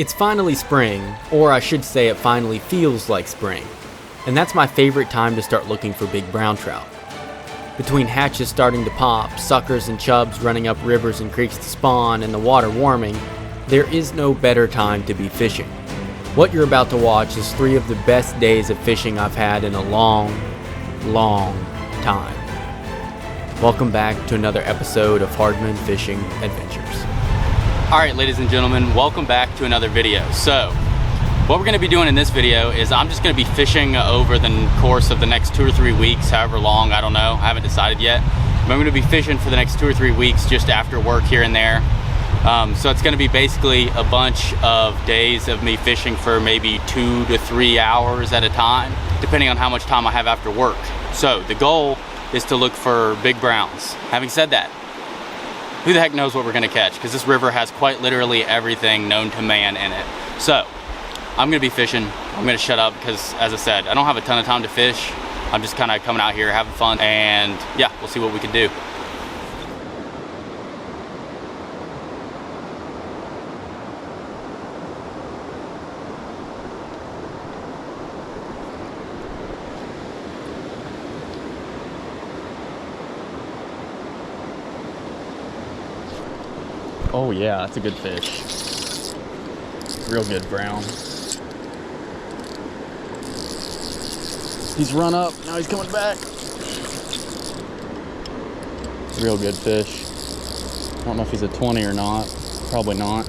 It's finally spring, or I should say it finally feels like spring, and that's my favorite time to start looking for big brown trout. Between hatches starting to pop, suckers and chubs running up rivers and creeks to spawn, and the water warming, there is no better time to be fishing. What you're about to watch is 3 of the best days of fishing I've had in a long time. Welcome back to another episode of Hardman Fishing Adventures. Alright, ladies and gentlemen, welcome back to another video. So, what we're going to be doing in this video is I'm just going to be fishing over the course of the next 2 or 3 weeks, however long, I don't know, I haven't decided yet. But I'm going to be fishing for the next 2 or 3 weeks just after work here and there. So it's going to be basically a bunch of days of me fishing for maybe 2 to 3 hours at a time, depending on how much time I have after work. So the goal is to look for big browns. Having said that, who the heck knows what we're gonna catch, because this river has quite literally everything known to man in it. So I'm gonna be fishing. I'm gonna shut up because, as I said, I don't have a ton of time to fish. I'm just kind of coming out here having fun, and yeah, we'll see what we can do. Oh yeah, that's a good fish. Real good brown. He's run up, now he's coming back. Real good fish. I don't know if he's a 20 or not. Probably not.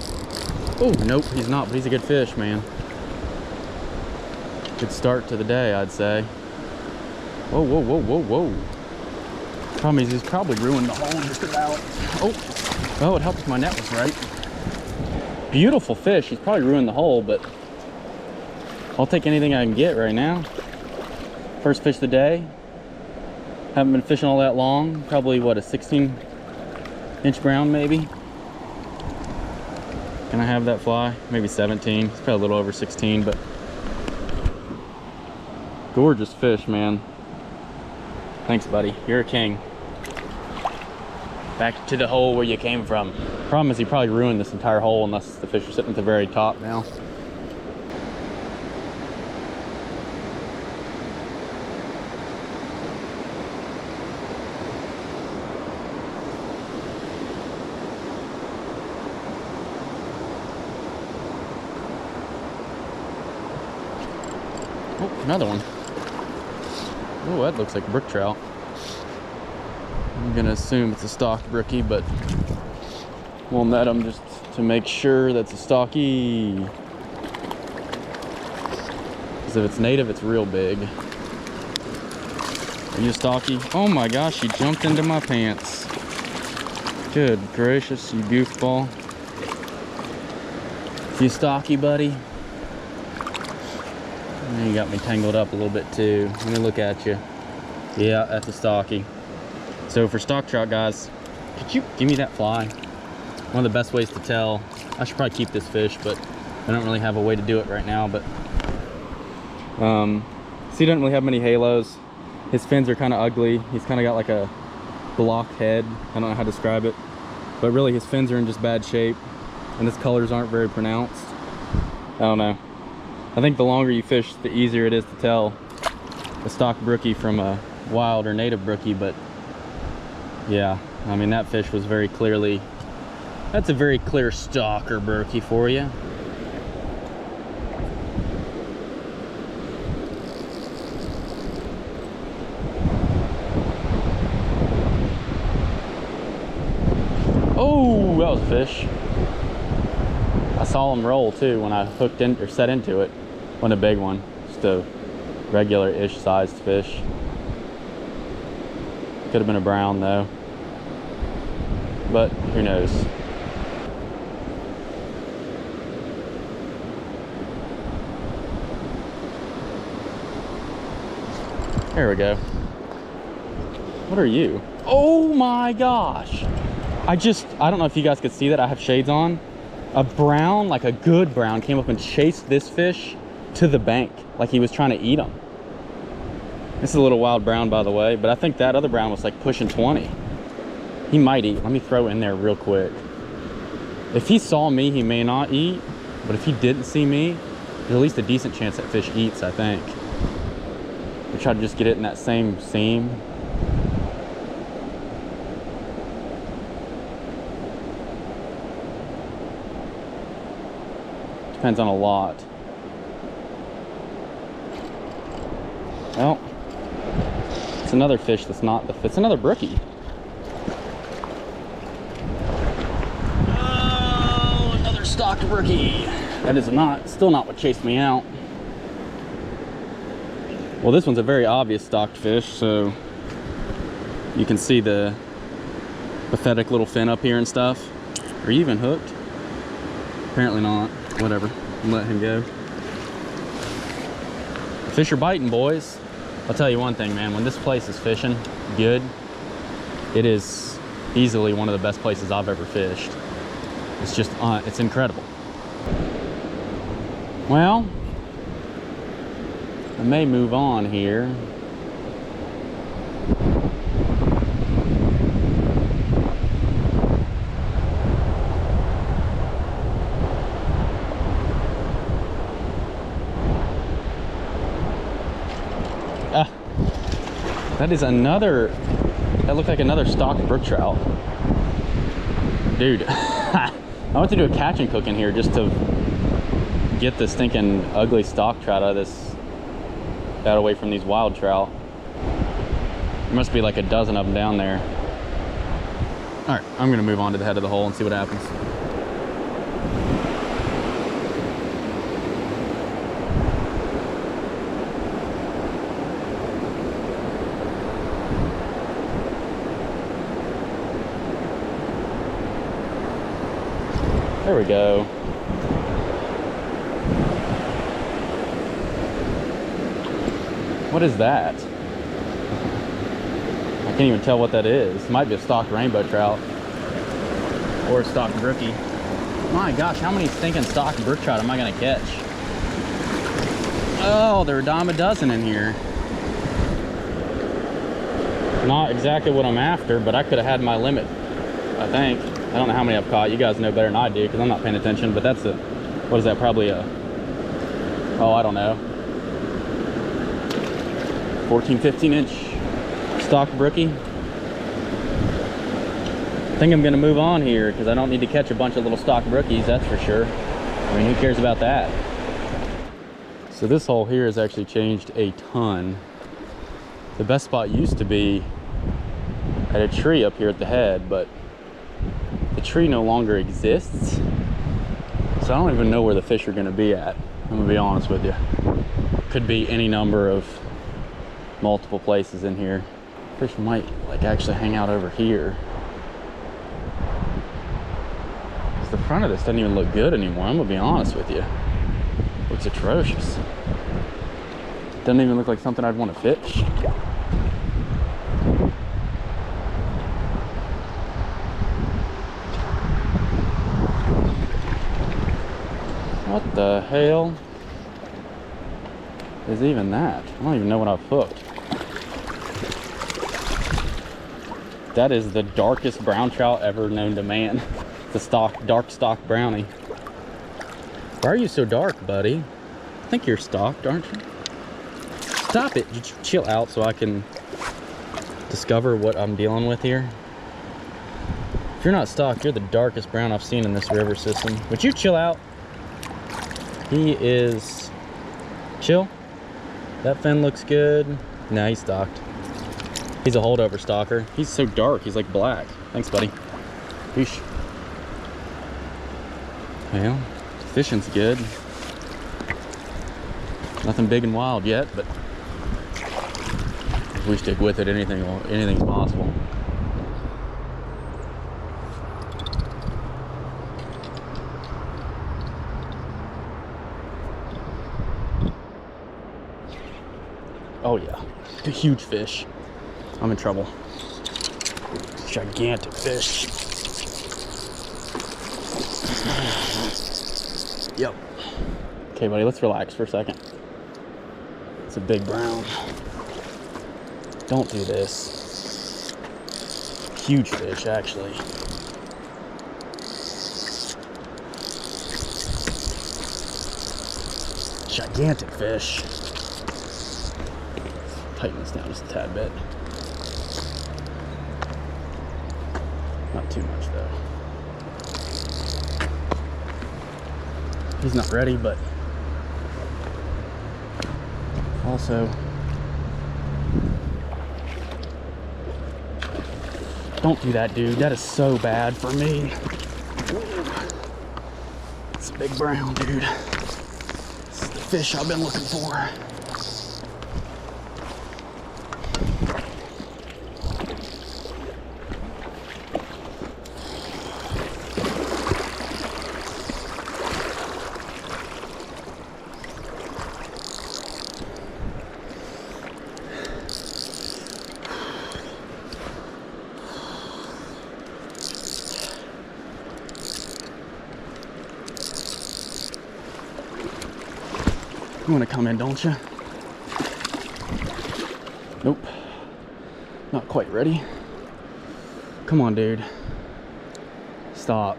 Oh, nope, he's not, but he's a good fish, man. Good start to the day, I'd say. Whoa, whoa, whoa, whoa, whoa. Problem is, he's probably ruined the hole just about. Oh, it helped if my net was right. Beautiful fish. He's probably ruined the hole, but I'll take anything I can get right now. First fish of the day. Haven't been fishing all that long. Probably, what, a 16-inch brown, maybe? Can I have that fly? Maybe 17. It's probably a little over 16, but gorgeous fish, man. Thanks, buddy. You're a king. Back to the hole where you came from. Problem is, he probably ruined this entire hole unless the fish are sitting at the very top now. Oh, another one. Oh, that looks like brook trout. I'm gonna assume it's a stocked brookie, but we'll net them just to make sure that's a stocky. Because if it's native, it's real big. Are you a stocky? Oh my gosh, he jumped into my pants. Good gracious, you goofball. You stocky, buddy? You got me tangled up a little bit too. Let me look at you. Yeah, that's a stocky. So for stock trout, guys, could you give me that fly? One of the best ways to tell. I should probably keep this fish, but I don't really have a way to do it right now. But so he doesn't really have many halos. His fins are kind of ugly. He's kind of got like a blocked head. I don't know how to describe it, but really his fins are in just bad shape, and his colors aren't very pronounced. I don't know. I think the longer you fish, the easier it is to tell a stock brookie from a wild or native brookie. But yeah, I mean, that fish was very clearly, that's a very clear stalker brookie for you. Oh, that was a fish. I saw him roll too when I hooked in or set into it. Wasn't a big one, just a regular-ish sized fish. Could have been a brown though, but who knows. There we go. What are you? Oh my gosh. I don't know if you guys could see that. I have shades on. A brown, like a good brown, came up and chased this fish to the bank like he was trying to eat him. This is a little wild brown, by the way, but I think that other brown was like pushing 20. He might eat. Let me throw it in there real quick. If he saw me, he may not eat, But if he didn't see me, there's at least a decent chance that fish eats, I think. We try to just get it in that same seam. Depends on a lot. Well, it's another fish that's not the, it's another brookie. Oh, another stocked brookie. That is not, still not what chased me out. Well, this one's a very obvious stocked fish, so you can see the pathetic little fin up here and stuff. Are you even hooked? Apparently not. Whatever, let him go. Fish are biting, boys. I'll tell you one thing, man, when this place is fishing good, it is easily one of the best places I've ever fished. It's just, it's incredible. Well, I may move on here. That is another, that looked like another stocked brook trout. Dude, I went to do a catch and cook in here just to get this stinking ugly stock trout out away from these wild trout. There must be like a dozen of them down there. All right, I'm gonna move on to the head of the hole and see what happens. There we go. What is that? I can't even tell what that is. It might be a stocked rainbow trout or a stocked brookie. My gosh, how many stinking stocked brook trout am I gonna catch? Oh, there are a dime a dozen in here. Not exactly what I'm after, but I could have had my limit, I think. I don't know how many I've caught. You guys know better than I do because I'm not paying attention, but that's a, what is that, probably a, oh, I don't know, 14, 15 inch stocked brookie. I think I'm gonna move on here because I don't need to catch a bunch of little stocked brookies, that's for sure. I mean, who cares about that? So this hole here has actually changed a ton. The best spot used to be at a tree up here at the head, but the tree no longer exists, so I don't even know where the fish are going to be at. I'm gonna be honest with you. Could be any number of multiple places in here. Fish might like actually hang out over here. The front of this doesn't even look good anymore. I'm gonna be honest with you. Looks atrocious. Doesn't even look like something I'd want to fish. What the hell is even that? I don't even know what I've hooked. That is the darkest brown trout ever known to man. The dark stock brownie. Why are you so dark, buddy? I think you're stocked, aren't you? Stop it. Just chill out so I can discover what I'm dealing with here. If you're not stocked, you're the darkest brown I've seen in this river system. Would you chill out? He is chill. That fin looks good. Nah, he's stocked. He's a holdover stalker. He's so dark, he's like black. Thanks, buddy. Yeesh. Well, fishing's good. Nothing big and wild yet, but if we stick with it, anything's possible. Oh yeah, a huge fish. I'm in trouble. Gigantic fish. Yep. Okay, buddy, let's relax for a second. It's a big brown. Don't do this. Huge fish, actually. gigantic fish. Tighten this down just a tad bit. Not too much though. He's not ready, but also don't do that, dude. That is so bad for me. It's a big brown, dude. This is the fish I've been looking for. You want to come in, don't you? Nope. Not quite ready. Come on, dude. Stop.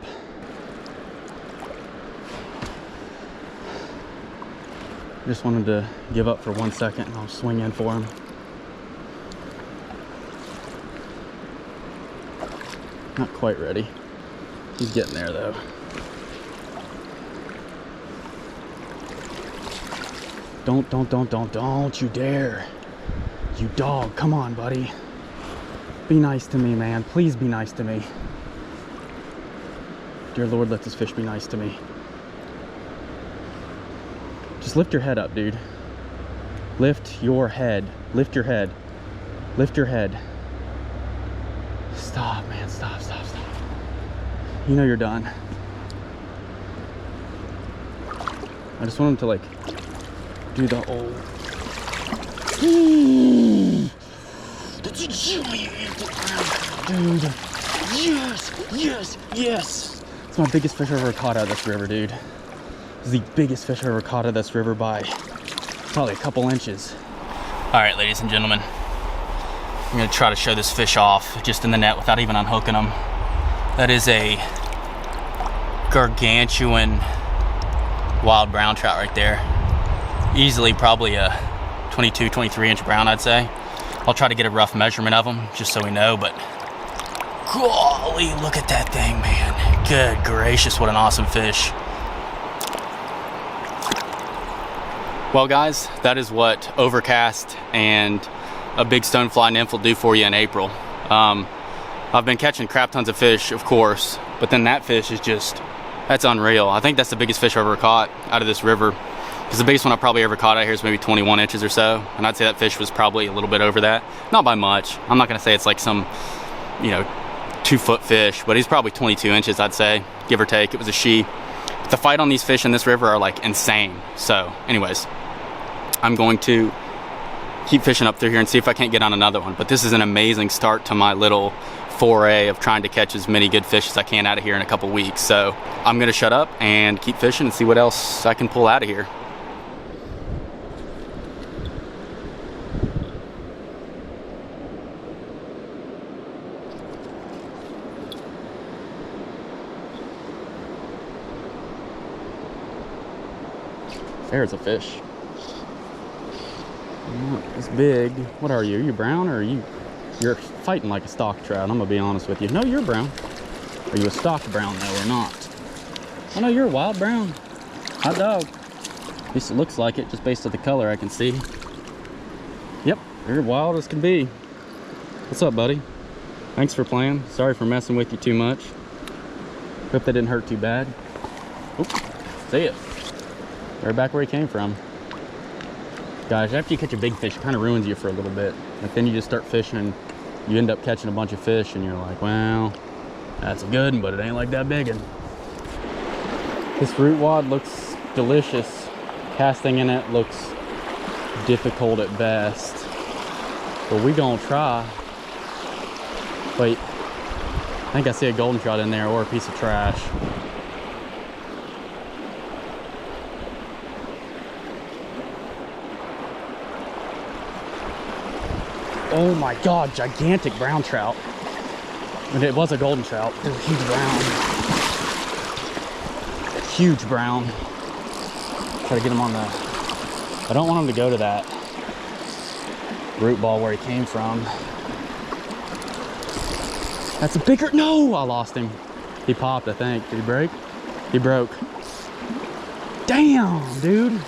Just wanted to give up for 1 second and I'll swing in for him. Not quite ready. He's getting there though. Don't you dare. You dog, come on, buddy. Be nice to me, man. Please be nice to me. Dear Lord, let this fish be nice to me. Just lift your head up, dude. Lift your head. Lift your head. Lift your head. Stop, man. Stop. You know you're done. I just want him to, like, do the old. Dude. Yes. It's my biggest fish I've ever caught out of this river, dude. This is the biggest fish I've ever caught out of this river by probably a couple inches. All right, ladies and gentlemen, I'm gonna try to show this fish off just in the net without even unhooking him. That is a gargantuan wild brown trout right there. Easily probably a 22, 23 inch brown, I'd say. I'll try to get a rough measurement of them just so we know, but golly, look at that thing, man. Good gracious, what an awesome fish. Well, guys, that is what overcast and a big stonefly nymph will do for you in April. I've been catching crap tons of fish, of course, but then that fish is just, that's unreal. I think that's the biggest fish I've ever caught out of this river. Because the biggest one I probably ever caught out here is maybe 21 inches or so. And I'd say that fish was probably a little bit over that. Not by much. I'm not gonna say it's like some, 2-foot fish, but he's probably 22 inches, I'd say, give or take. It was a she. The fight on these fish in this river are like insane. So anyways, I'm going to keep fishing up through here and see if I can't get on another one. But this is an amazing start to my little foray of trying to catch as many good fish as I can out of here in a couple weeks. So I'm gonna shut up and keep fishing and see what else I can pull out of here. There's a fish. It's big. What are you? Are you brown or are you? You're fighting like a stock trout. I'm gonna be honest with you. No, you're brown. Are you a stock brown though or not? Oh no, you're a wild brown. Hot dog. At least it looks like it, just based on the color I can see. Yep, you're wild as can be. What's up, buddy? Thanks for playing. Sorry for messing with you too much. Hope that didn't hurt too bad. Oop, see it. Right back where he came from. Guys, after you catch a big fish, it kind of ruins you for a little bit. Like then you just start fishing and you end up catching a bunch of fish and you're like, well, that's a good one, but it ain't like that big one. This root wad looks delicious. Casting in it looks difficult at best. But we gonna try. Wait, I think I see a golden trout in there or a piece of trash. Oh my God, gigantic brown trout. And it was a golden trout. It was a huge brown. Huge brown. Try to get him on the I don't want him to go to that root ball where he came from. That's a bigger, no, I lost him. He popped, I think. Did he break? He broke. Damn, dude.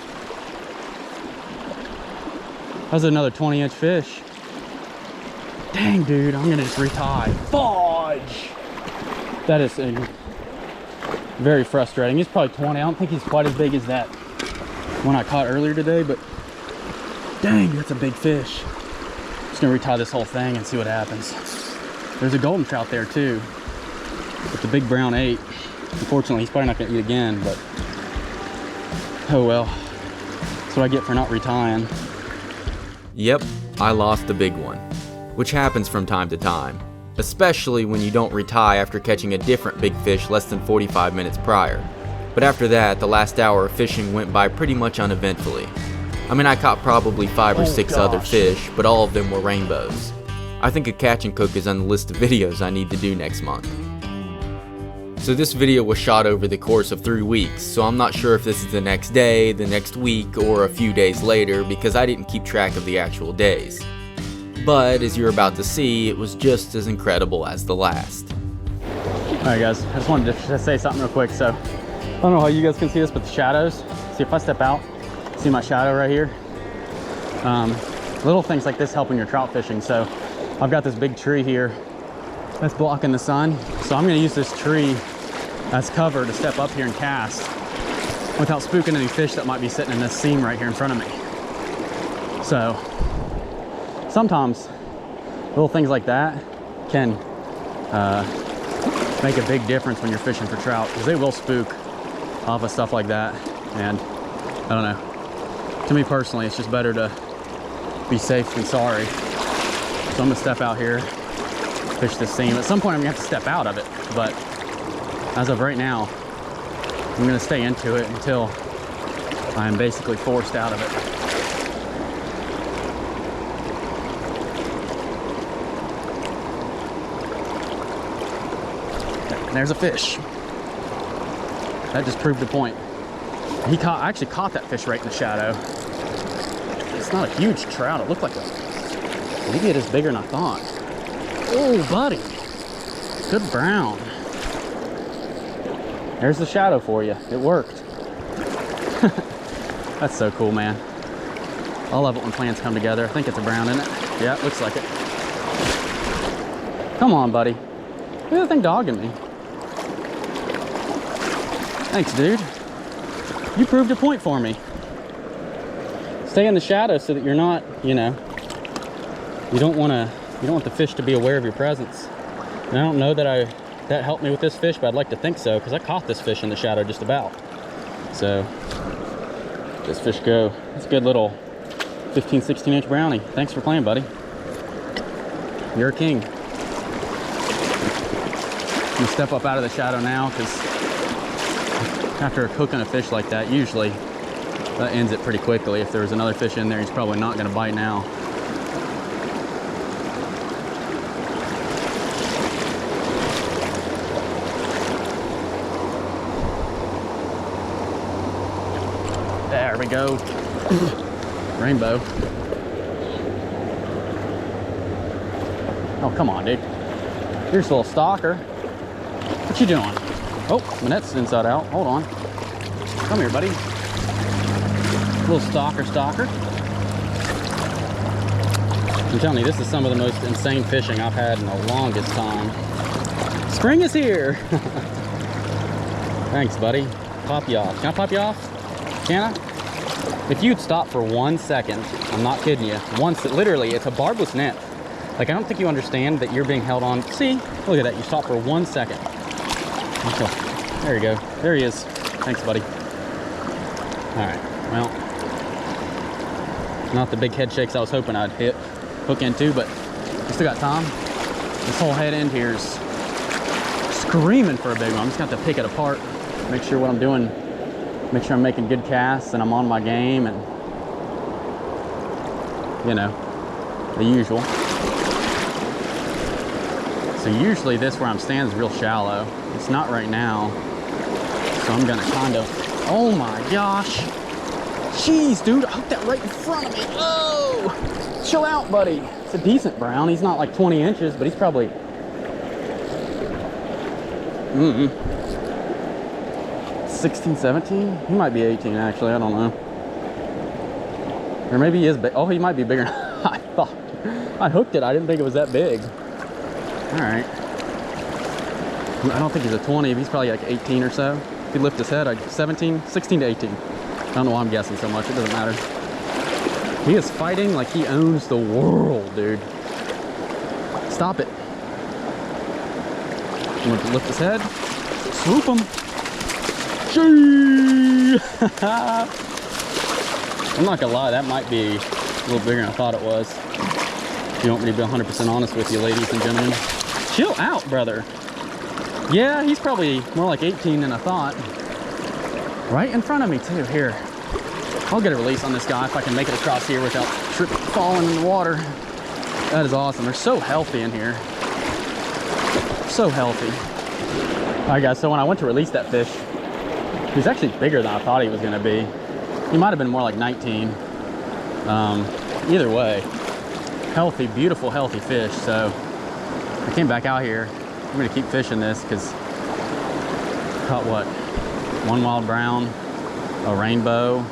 That was another 20-inch fish. Dang, dude, I'm gonna just retie. Fudge! That is very frustrating. He's probably 20. I don't think he's quite as big as that one I caught earlier today, but dang, that's a big fish. Just gonna retie this whole thing and see what happens. There's a golden trout there too, with the big brown 8. Unfortunately, he's probably not gonna eat again, but oh well. That's what I get for not retying. Yep, I lost a big one, which happens from time to time, especially when you don't retie after catching a different big fish less than 45 minutes prior. But after that, the last hour of fishing went by pretty much uneventfully. I mean, I caught probably 5 or 6 other fish, but all of them were rainbows. I think a catch and cook is on the list of videos I need to do next month. So this video was shot over the course of 3 weeks, so I'm not sure if this is the next day, the next week, or a few days later because I didn't keep track of the actual days. But as you're about to see, it was just as incredible as the last. Alright guys, I just wanted to say something real quick. So, I don't know how you guys can see this, but the shadows, see if I step out, see my shadow right here? Little things like this help when you're trout fishing. So, I've got this big tree here that's blocking the sun. So I'm gonna use this tree as cover to step up here and cast without spooking any fish that might be sitting in this seam right here in front of me. So, sometimes little things like that can make a big difference when you're fishing for trout, because they will spook off of stuff like that. And I don't know, to me personally, it's just better to be safe than sorry. So I'm gonna step out here, fish this seam. At some point I'm gonna have to step out of it, but as of right now, I'm gonna stay into it until I'm basically forced out of it. There's a fish. That just proved the point. I actually caught that fish right in the shadow. It's not a huge trout. It looked like maybe it is bigger than I thought. Oh, buddy. Good brown. There's the shadow for you. It worked. That's so cool, man. I love it when plans come together. I think it's a brown, isn't it? Yeah, it looks like it. Come on, buddy. Look at that thing dogging me. Thanks, dude. You proved a point for me. Stay in the shadow so that you're not, you know, you don't want the fish to be aware of your presence. And I don't know that that helped me with this fish, but I'd like to think so, because I caught this fish in the shadow just about. So, this fish go. It's a good little 15, 16-inch brownie. Thanks for playing, buddy. You're a king. I'm gonna step up out of the shadow now, because after cooking a fish like that, usually that ends it pretty quickly. If there was another fish in there, he's probably not gonna bite now. There we go. Rainbow. Oh, come on, dude. You're just a little stalker. What you doing? Oh, my net's inside out. Hold on. Come here, buddy. Little stalker. I'm telling you, this is some of the most insane fishing I've had in the longest time. Spring is here. Thanks, buddy. Pop you off. Can I pop you off? Can I? If you'd stop for 1 second, I'm not kidding you. Literally, it's a barbless net. Like, I don't think you understand that you're being held on. See? Look at that. You stop for 1 second. Okay. There you go. There he is. Thanks, buddy. All right. Well, not the big head shakes I was hoping I'd hook into, but we still got time. This whole head end here is screaming for a big one. I'm just gonna have to pick it apart, make sure what I'm doing, make sure I'm making good casts and I'm on my game, and you know, the usual. So usually this where I'm standing is real shallow. It's not right now. So I'm gonna kind of, oh my gosh. Jeez, dude, I hooked that right in front of me. Oh, chill out, buddy. It's a decent brown. He's not like 20 inches, but he's probably 16, 17. He might be 18, actually. I don't know. Or maybe he is big. Oh, he might be bigger than I thought. I hooked it. I didn't think it was that big. All right. I don't think he's a 20. He's probably like 18 or so. If he lift his head, like 17, 16 to 18. I don't know why I'm guessing so much. It doesn't matter. He is fighting like he owns the world, dude. Stop it. I'm going to lift his head. Swoop him. Gee! I'm not going to lie. That might be a little bigger than I thought it was. If you want me to be 100% honest with you, ladies and gentlemen. Chill out, brother. Yeah, he's probably more like 18 than I thought. Right in front of me too. Here, I'll get a release on this guy if I can make it across here without tripping, falling in the water. That is awesome. They're so healthy in here. So healthy. All right, guys, so when I went to release that fish, he was actually bigger than I thought he was gonna be. He might have been more like 19. Either way, healthy, beautiful, healthy fish. So I came back out here. I'm gonna keep fishing this because caught what? One wild brown, a rainbow,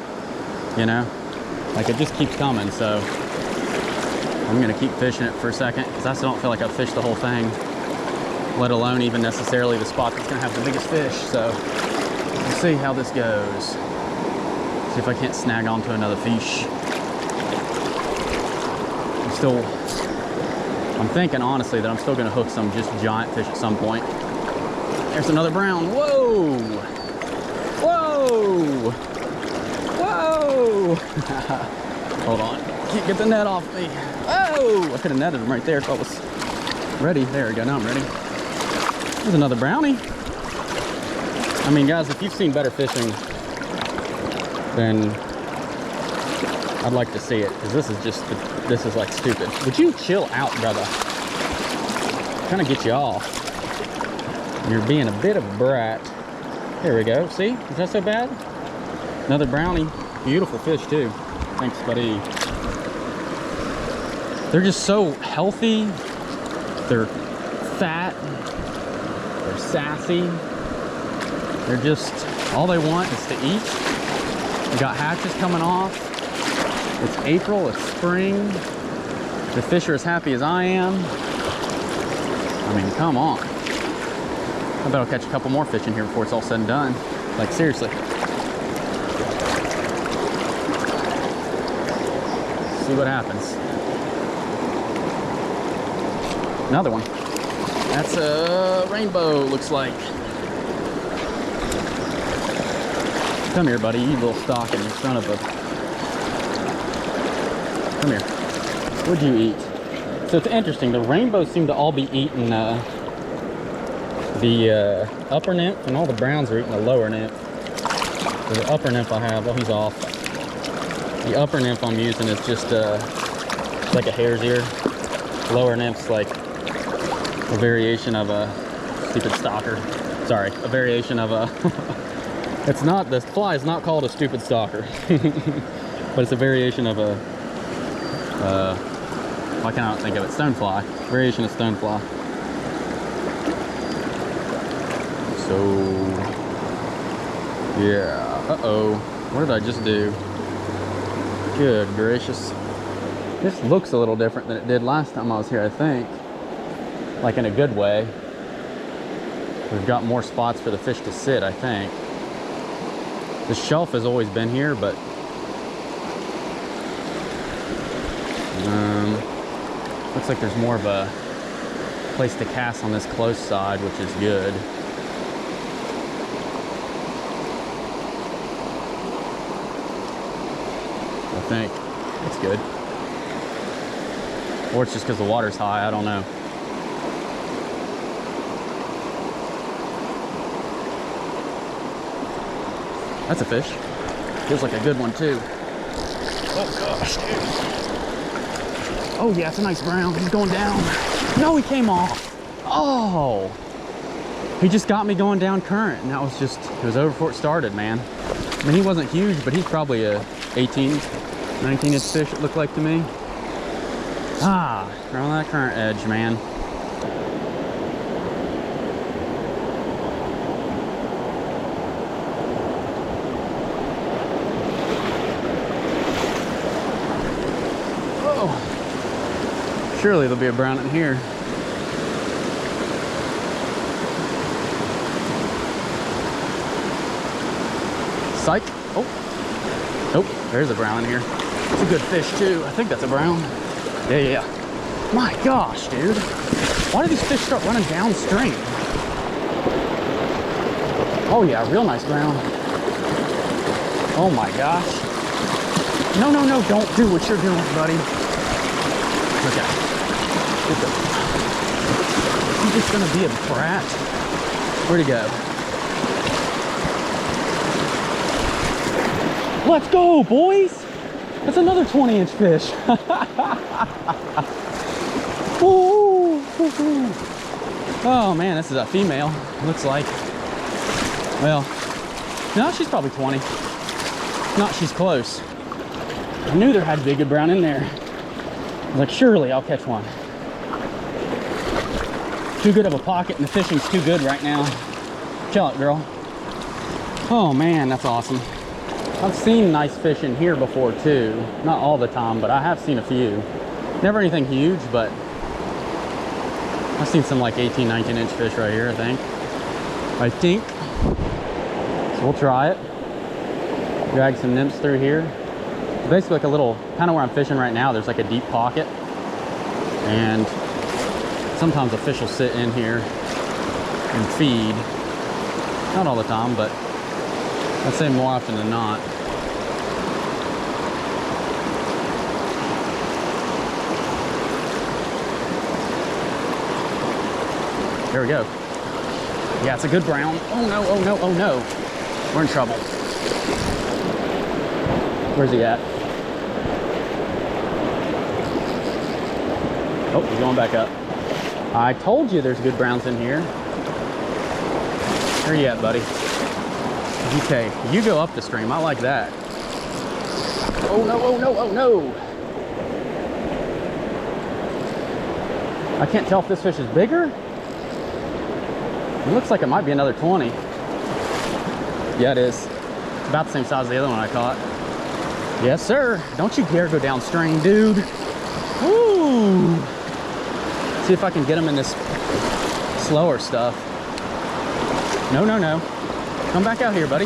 you know? Like it just keeps coming, so I'm gonna keep fishing it for a second because I still don't feel like I've fished the whole thing, let alone even necessarily the spot that's gonna have the biggest fish. So we'll see how this goes. See if I can't snag onto another fish. I'm thinking honestly that I'm still gonna hook some just giant fish at some point. There's another brown. Whoa! Whoa! Whoa! Hold on. Can't get the net off me. Oh! I could have netted him right there if I was ready. There we go. Now I'm ready. There's another brownie. I mean, guys, if you've seen better fishing, then I'd like to see it, because this is just, this is like stupid. Would you chill out, brother? Kind of get you off. You're being a bit of a brat. There we go. See? Is that so bad? Another brownie. Beautiful fish, too. Thanks, buddy. They're just so healthy. They're fat. They're sassy. They're just, all they want is to eat. We got hatches coming off. It's April, it's spring. The fish are as happy as I am. I mean, come on. I bet I'll catch a couple more fish in here before it's all said and done. Like, seriously. See what happens. Another one. That's a rainbow, looks like. Come here, buddy, you little stocking son of a... Come here. What'd you eat? So it's interesting. The rainbows seem to all be eating the upper nymph, and all the browns are eating the lower nymph. So the upper nymph I have, oh, he's off. The upper nymph I'm using is just like a hare's ear. Lower nymph's like a variation of a stupid stalker. Sorry, a variation of a... It's not, the fly is not called a stupid stalker. But it's a variation of a... why can't I think of it? Stonefly. Variation of stonefly. So, yeah. Uh-oh. What did I just do? Good gracious. This looks a little different than it did last time I was here, I think. Like in a good way. We've got more spots for the fish to sit, I think. The shelf has always been here, but looks like there's more of a place to cast on this close side, which is good. I think it's good. Or it's just because the water's high, I don't know. That's a fish. Feels like a good one too. Oh gosh, dude. Oh yeah, it's a nice brown. He's going down. No, he came off. Oh. He just got me going down current, and that was just, it was over before it started, man. I mean, he wasn't huge, but he's probably a 18, 19-inch fish, it looked like to me. Ah, they're on that current edge, man. Oh, surely there'll be a brown in here. Psych. Oh, nope, there's a brown in here. It's a good fish too. I think that's a brown. Yeah. My gosh, dude. Why do these fish start running downstream? Oh yeah, real nice brown. Oh my gosh. No, don't do what you're doing, buddy. Look at it. He's just gonna be a brat. Where'd he go? Let's go, boys! That's another 20-inch fish. Ooh. Oh man, this is a female, looks like. Well, no, she's probably 20. Not, she's close. I knew there had to be a good brown in there. I was like, surely I'll catch one. Too good of a pocket, and the fishing's too good right now. Chill out, girl. Oh man, that's awesome. I've seen nice fish in here before too. Not all the time, but I have seen a few. Never anything huge, but I've seen some like 18, 19-inch fish right here, I think. So we'll try it. Drag some nymphs through here. It's basically like a little, kind of where I'm fishing right now, there's like a deep pocket. And sometimes a fish will sit in here and feed. Not all the time, but I'd say more often than not. There we go. Yeah, it's a good brown. Oh no, oh no, oh no. We're in trouble. Where's he at? Oh, he's going back up. I told you there's good browns in here. Where you at, buddy? Okay, you go up the stream. I like that. Oh no, oh no, oh no. I can't tell if this fish is bigger. It looks like it might be another 20. Yeah, it is. It's about the same size as the other one I caught. Yes, sir. Don't you dare go downstream, dude. Woo! See if I can get him in this slower stuff. No. Come back out here, buddy.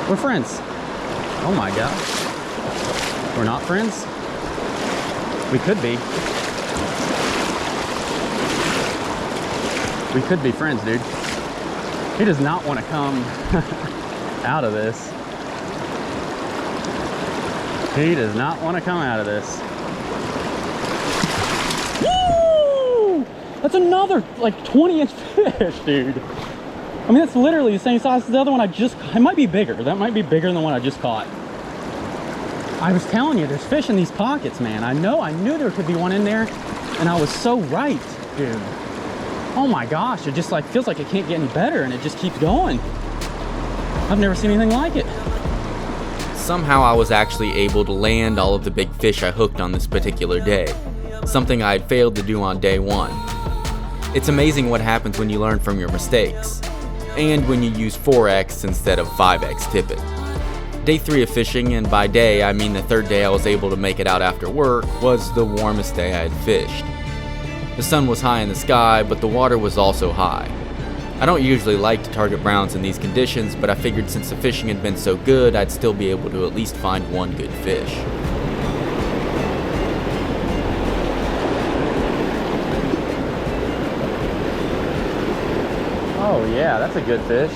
We're friends. Oh my gosh. We're not friends? We could be. We could be friends, dude. He does not want to come out of this. He does not want to come out of this. Woo! That's another like 20-inch fish, dude. I mean, that's literally the same size as the other one I just, it might be bigger. That might be bigger than the one I just caught. I was telling you, there's fish in these pockets, man. I knew there could be one in there, and I was so right, dude. Oh my gosh, it just like feels like it can't get any better, and it just keeps going. I've never seen anything like it. Somehow I was actually able to land all of the big fish I hooked on this particular day, something I had failed to do on day one. It's amazing what happens when you learn from your mistakes, and when you use 4X instead of 5X tippet. Day 3 of fishing, and by day I mean the third day I was able to make it out after work, was the warmest day I had fished. The sun was high in the sky, but the water was also high. I don't usually like to target browns in these conditions, but I figured since the fishing had been so good, I'd still be able to at least find one good fish. Oh yeah, that's a good fish.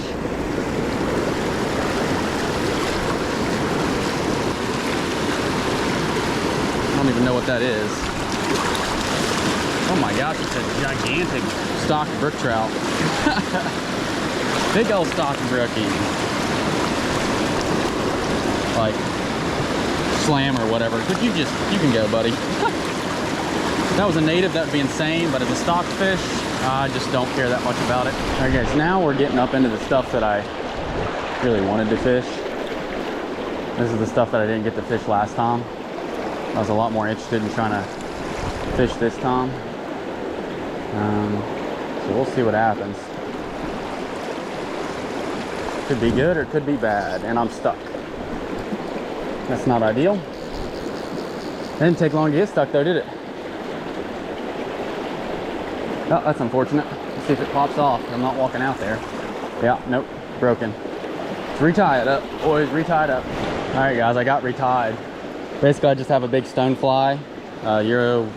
I don't even know what that is. Oh my gosh, it's a gigantic stock brook trout. Big old stock brookie. Like slam or whatever. But you can go, buddy. If that was a native, that would be insane, but as a stock fish, I just don't care that much about it. All right guys, now we're getting up into the stuff that I really wanted to fish. This is the stuff that I didn't get to fish last time. I was a lot more interested in trying to fish this time. So we'll see what happens. Could be good or it could be bad, and I'm stuck. That's not ideal. It didn't take long to get stuck though, did it? Oh, that's unfortunate. Let's see if it pops off. I'm not walking out there. Yeah, nope, broken. Let's retie it up, boys, retie it up. All right, guys, I got retied. Basically, I just have a big stone fly, Euro,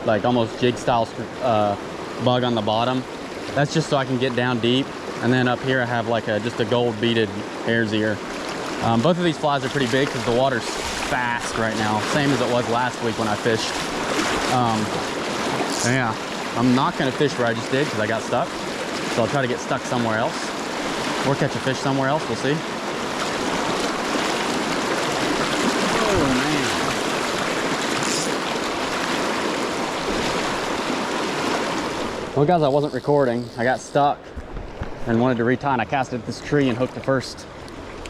like almost jig style bug on the bottom. That's just so I can get down deep. And then up here, I have like just a gold beaded hare's ear. Both of these flies are pretty big because the water's fast right now, same as it was last week when I fished. Yeah, I'm not gonna fish where I just did because I got stuck. So I'll try to get stuck somewhere else or catch a fish somewhere else, we'll see. Oh man. Well guys, I wasn't recording. I got stuck and wanted to retie, and I casted at this tree and hooked the first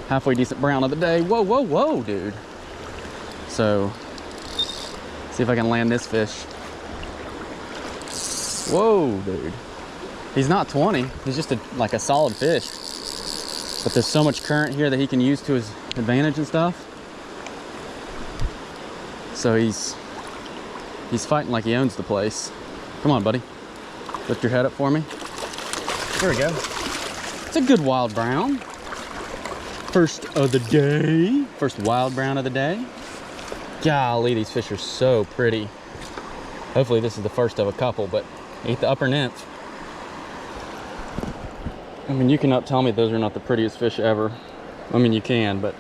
halfway decent brown of the day. Whoa, whoa, whoa, dude. So, see if I can land this fish. Whoa, dude. He's not 20, he's just like a solid fish. But there's so much current here that he can use to his advantage and stuff. So he's fighting like he owns the place. Come on, buddy. Lift your head up for me. There we go. It's a good wild brown. First of the day. First wild brown of the day. Golly, these fish are so pretty. Hopefully this is the first of a couple, but ate the upper nymph. I mean, you cannot tell me those are not the prettiest fish ever. I mean, you can, but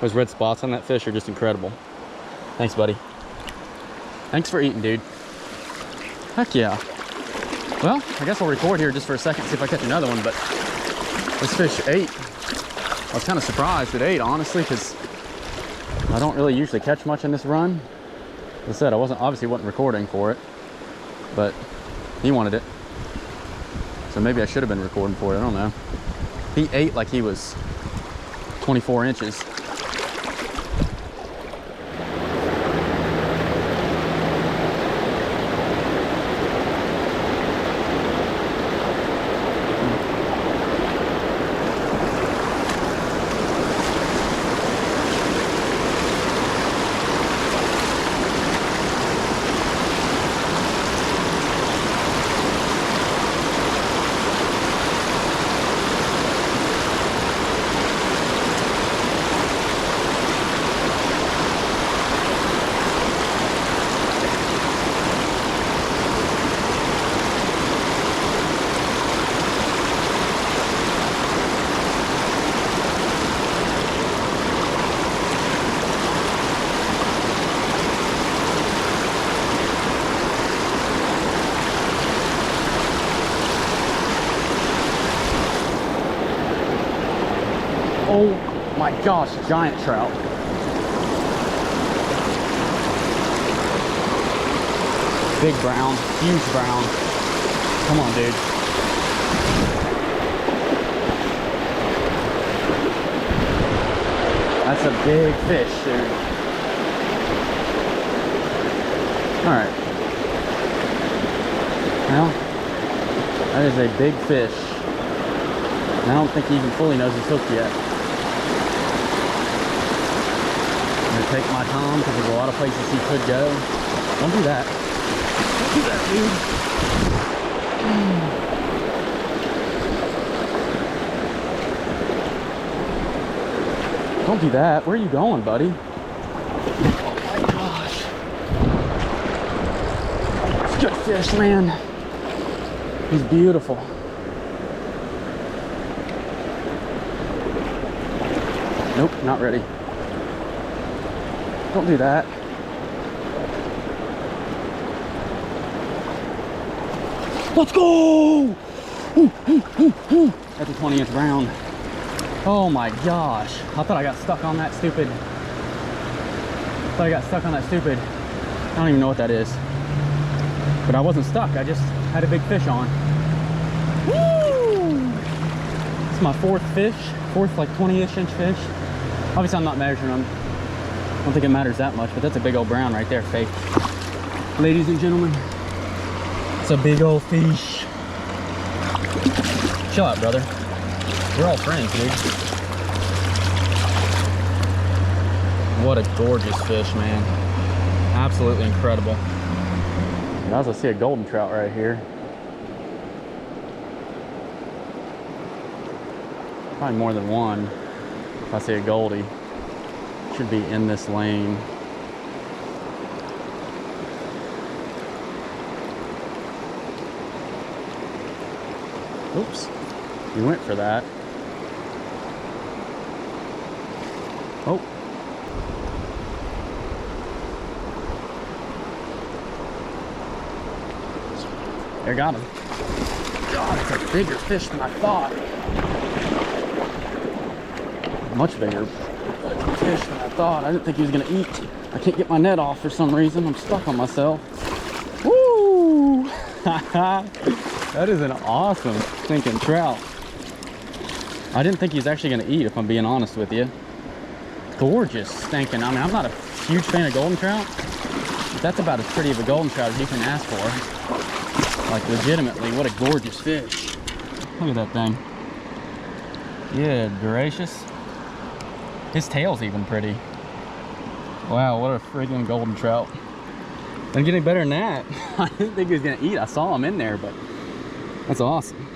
those red spots on that fish are just incredible. Thanks, buddy. Thanks for eating, dude. Heck yeah. Well, I guess I'll record here just for a second, see if I catch another one, but this fish ate. I was kind of surprised it ate, honestly, because I don't really usually catch much in this run. As I said, I obviously wasn't recording for it, but he wanted it. So maybe I should have been recording for it, I don't know. He ate like he was 24 inches. Oh my gosh, giant trout. Big brown, huge brown. Come on, dude. That's a big fish, dude. All right. Well, that is a big fish. I don't think he even fully knows he's hooked yet. I'm gonna take my time because there's a lot of places he could go. Don't do that. Don't do that, dude. Don't do that. Where are you going, buddy? Oh my gosh. It's good fish, man. He's beautiful. Nope, not ready. Don't do that. Let's go! Ooh, ooh, ooh, ooh. That's a 20-inch brown. Oh my gosh. I thought I got stuck on that stupid. I don't even know what that is. But I wasn't stuck. I just had a big fish on. Woo! Let's It's my fourth like 20-ish inch fish. Obviously I'm not measuring them. I don't think it matters that much, but that's a big old brown right there, fake. Ladies and gentlemen, it's a big old fish. Chill out, brother. We're all friends, dude. What a gorgeous fish, man. Absolutely incredible. Guys, I see a golden trout right here. Probably more than one. If I see a goldie, should be in this lane. Oops, he went for that. Oh. There, got him. God, it's a bigger fish than I thought. Much bigger fish than I thought. I didn't think he was gonna eat. I can't get my net off for some reason. I'm stuck on myself. Woo! That is an awesome stinking trout. I didn't think he's actually gonna eat, if I'm being honest with you. Gorgeous stinking. I mean, I'm not a huge fan of golden trout, but that's about as pretty of a golden trout as you can ask for. Like, legitimately, what a gorgeous fish. Look at that thing. Yeah, gracious. His tail's even pretty. Wow, what a freaking golden trout. Doesn't get any better than that. I didn't think he was gonna eat. I saw him in there, but that's awesome.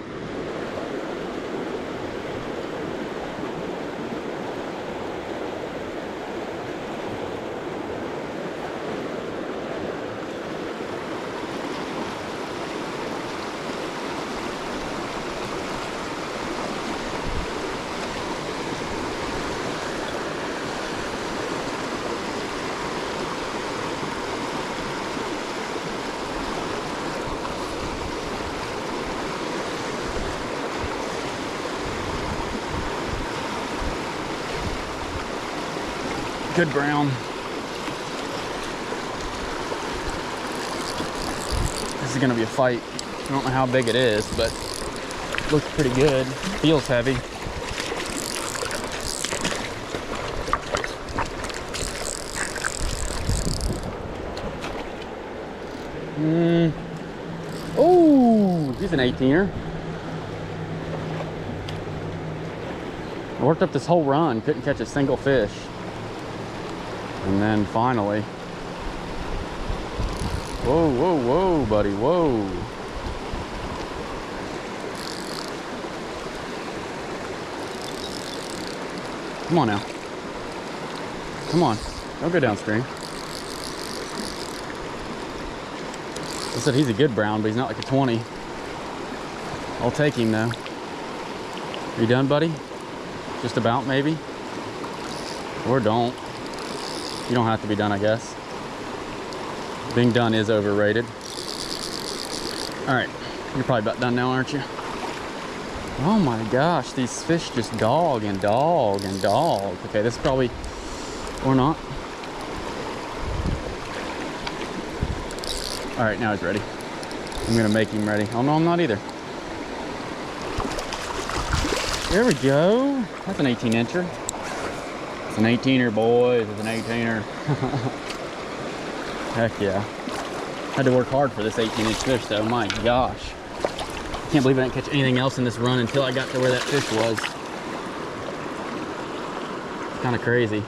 Good brown. This is gonna be a fight. I don't know how big it is, but it looks pretty good. Feels heavy. Oh, he's an 18er. I worked up this whole run, couldn't catch a single fish. And then finally, whoa, whoa, whoa, buddy, whoa. Come on now. Come on, don't go downstream. I said he's a good brown, but he's not like a 20. I'll take him though. Are you done, buddy? Just about, maybe? Or don't. You don't have to be done, I guess. Being done is overrated. All right, you're probably about done now, aren't you? Oh my gosh, these fish just dog and dog and dog. Okay, this is probably, or not. All right, now he's ready. I'm gonna make him ready. Oh no, I'm not either. There we go. That's an 18-incher. It's an 18er, boys. It's an 18er. Heck yeah. Had to work hard for this 18-inch fish, though. My gosh. Can't believe I didn't catch anything else in this run until I got to where that fish was. Kind of crazy.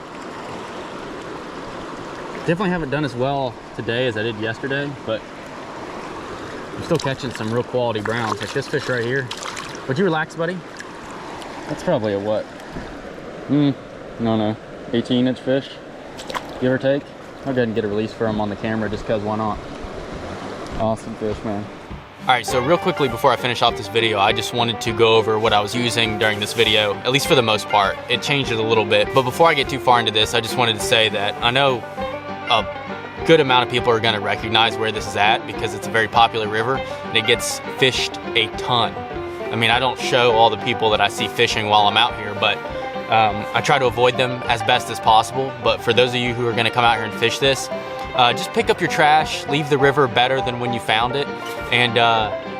Definitely haven't done as well today as I did yesterday, but I'm still catching some real quality browns. Like this fish right here. Would you relax, buddy? That's probably a what? No, 18-inch fish, give or take. I'll go ahead and get a release for him on the camera just because why not? Awesome fish, man. All right, so real quickly before I finish off this video, I just wanted to go over what I was using during this video, at least for the most part. It changed it a little bit, but before I get too far into this, I just wanted to say that I know a good amount of people are gonna recognize where this is at because it's a very popular river and it gets fished a ton. I mean, I don't show all the people that I see fishing while I'm out here, but I try to avoid them as best as possible. But for those of you who are gonna come out here and fish this, just pick up your trash, leave the river better than when you found it, and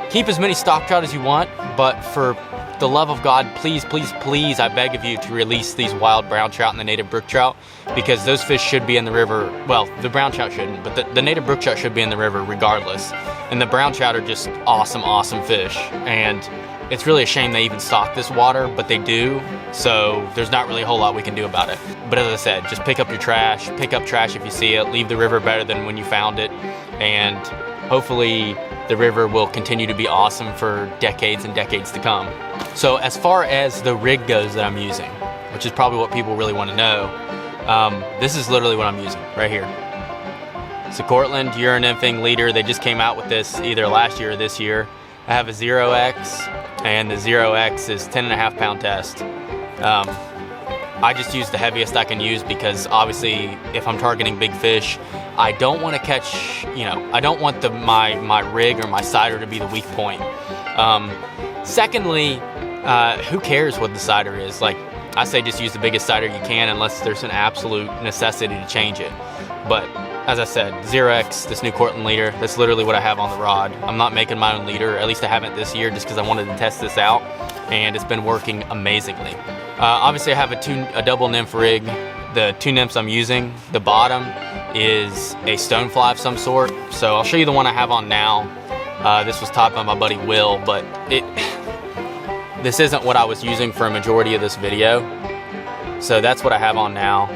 keep as many stock trout as you want. But for the love of God, please, please, please, I beg of you to release these wild brown trout and the native brook trout, because those fish should be in the river. Well, the brown trout shouldn't, but the native brook trout should be in the river regardless. And the brown trout are just awesome, awesome fish. And it's really a shame they even stock this water, but they do. So there's not really a whole lot we can do about it. But as I said, just pick up your trash, pick up trash if you see it, leave the river better than when you found it. And hopefully the river will continue to be awesome for decades and decades to come. So as far as the rig goes that I'm using, which is probably what people really want to know, this is literally what I'm using right here. It's a Cortland uneventfully leader. They just came out with this either last year or this year. I have a 0X, and the 0X is 10.5 pound test. I just use the heaviest I can use because obviously if I'm targeting big fish, I don't want to catch, I don't want my rig or my cider to be the weak point. Secondly, who cares what the cider is? Like, I say just use the biggest cider you can unless there's an absolute necessity to change it. But as I said, 0X, this new Cortland leader, that's literally what I have on the rod. I'm not making my own leader, at least I haven't this year, just because I wanted to test this out, and it's been working amazingly. Obviously I have a double nymph rig. The 2 nymphs I'm using, the bottom is a stonefly of some sort. So I'll show you the one I have on now. This was taught by my buddy Will, but this isn't what I was using for a majority of this video. So that's what I have on now.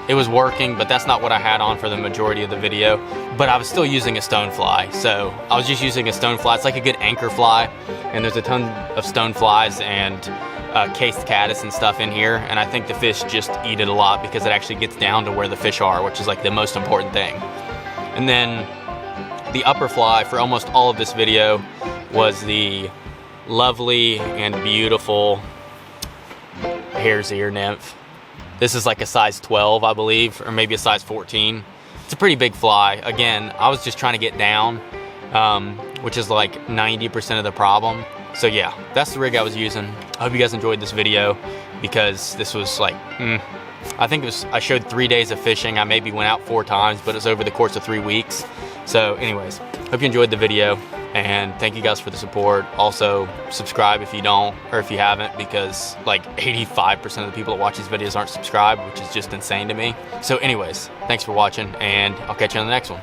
It was working, but that's not what I had on for the majority of the video. But I was still using a stonefly. So I was just using a stonefly. It's like a good anchor fly. And there's a ton of stoneflies and cased caddis and stuff in here. And I think the fish just eat it a lot because it actually gets down to where the fish are, which is like the most important thing. And then the upper fly for almost all of this video was the lovely and beautiful hare's ear nymph. This is like a size 12, I believe, or maybe a size 14. It's a pretty big fly. Again, I was just trying to get down, which is like 90% of the problem. So yeah, that's the rig I was using. I hope you guys enjoyed this video because this was like, I think I showed 3 days of fishing. I maybe went out 4 times, but it was over the course of 3 weeks. So anyways, hope you enjoyed the video. And thank you guys for the support. Also, subscribe if you don't, or if you haven't, because like 85% of the people that watch these videos aren't subscribed, which is just insane to me. So anyways, thanks for watching, and I'll catch you on the next one.